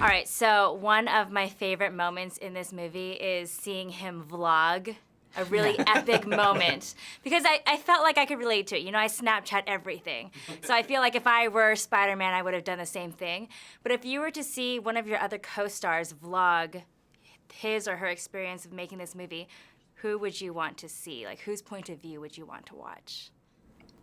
All right, so one of my favorite moments in this movie is seeing him vlog a really epic moment, because I felt like I could relate to it. You know, I Snapchat everything. So I feel like if I were Spider-Man, I would have done the same thing. But if you were to see one of your other co-stars vlog his or her experience of making this movie, who would you want to see? Like, whose point of view would you want to watch?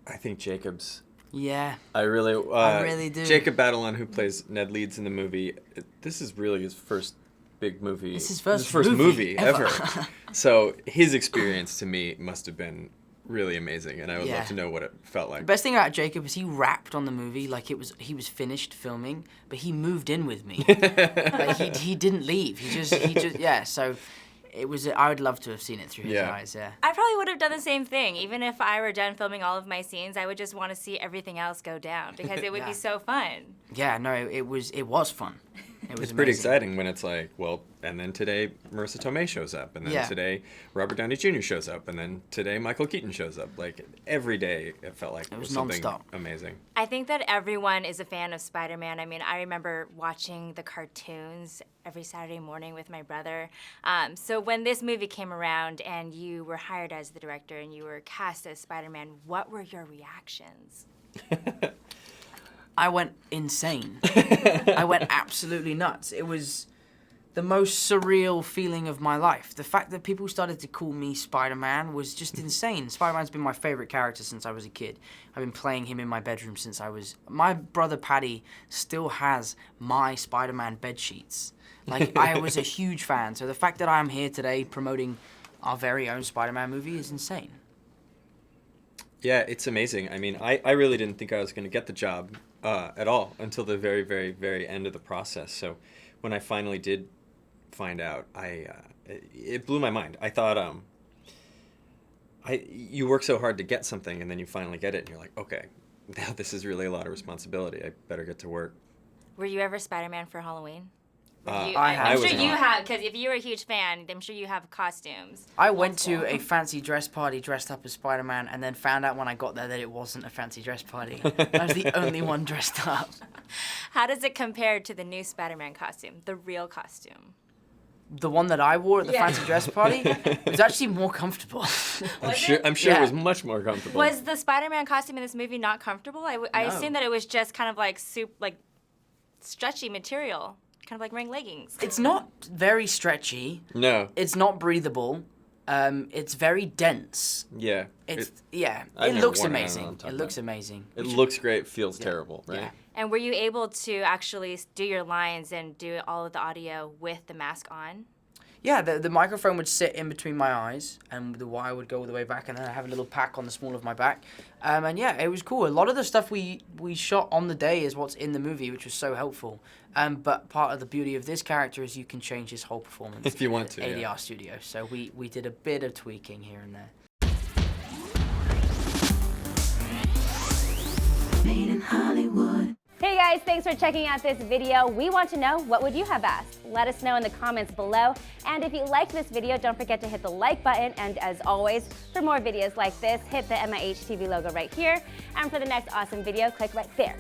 I think Jacob's. Yeah. I really do. Jacob Batalon, who plays Ned Leeds in the movie, this is really his first big movie. It's his first movie ever. So his experience to me must have been really amazing, and I would love to know what it felt like. The best thing about Jacob is he rapped on the movie like he was finished filming, but he moved in with me. Like he didn't leave. He just so it was. I would love to have seen it through his eyes. Yeah. I probably would have done the same thing. Even if I were done filming all of my scenes, I would just want to see everything else go down because it would be so fun. Yeah, no, it was fun. It's pretty exciting when it's like, well, and then today Marissa Tomei shows up, and then today Robert Downey Jr. shows up, and then today Michael Keaton shows up. Like every day, it felt like it was something nonstop. Amazing. I think that everyone is a fan of Spider-Man. I mean, I remember watching the cartoons every Saturday morning with my brother. So when this movie came around and you were hired as the director and you were cast as Spider-Man, what were your reactions? I went insane. I went absolutely nuts. It was the most surreal feeling of my life. The fact that people started to call me Spider-Man was just insane. Spider-Man's been my favorite character since I was a kid. I've been playing him in my bedroom since I was... My brother Paddy still has my Spider-Man bed sheets. Like, I was a huge fan. So the fact that I'm here today promoting our very own Spider-Man movie is insane. Yeah, it's amazing. I mean, I really didn't think I was going to get the job at all until the very, very, very end of the process. So when I finally did find out, it blew my mind. I thought, you work so hard to get something, and then you finally get it, and you're like, okay, now this is really a lot of responsibility. I better get to work. Were you ever Spider-Man for Halloween? I'm sure you have, because if you're a huge fan, I'm sure you have costumes. I went to a fancy dress party dressed up as Spider-Man and then found out when I got there that it wasn't a fancy dress party. I was the only one dressed up. How does it compare to the new Spider-Man costume, the real costume? The one that I wore at the fancy dress party was actually more comfortable. I'm sure it was much more comfortable. Was the Spider-Man costume in this movie not comfortable? I assumed that it was just kind of like stretchy material. Kind of like wearing leggings. It's not very stretchy. No. It's not breathable. It's very dense. Yeah. It looks amazing. It looks amazing. It looks great, feels terrible, right? Yeah. And were you able to actually do your lines and do all of the audio with the mask on? Yeah, the microphone would sit in between my eyes, and the wire would go all the way back, and then I have a little pack on the small of my back. And yeah, it was cool. A lot of the stuff we shot on the day is what's in the movie, which was so helpful. But part of the beauty of this character is you can change his whole performance. If you want to, ADR studio. So we did a bit of tweaking here and there. Made in Hollywood. Hey guys, thanks for checking out this video. We want to know, what would you have asked? Let us know in the comments below. And if you liked this video, don't forget to hit the like button. And as always, for more videos like this, hit the MIH TV logo right here. And for the next awesome video, click right there.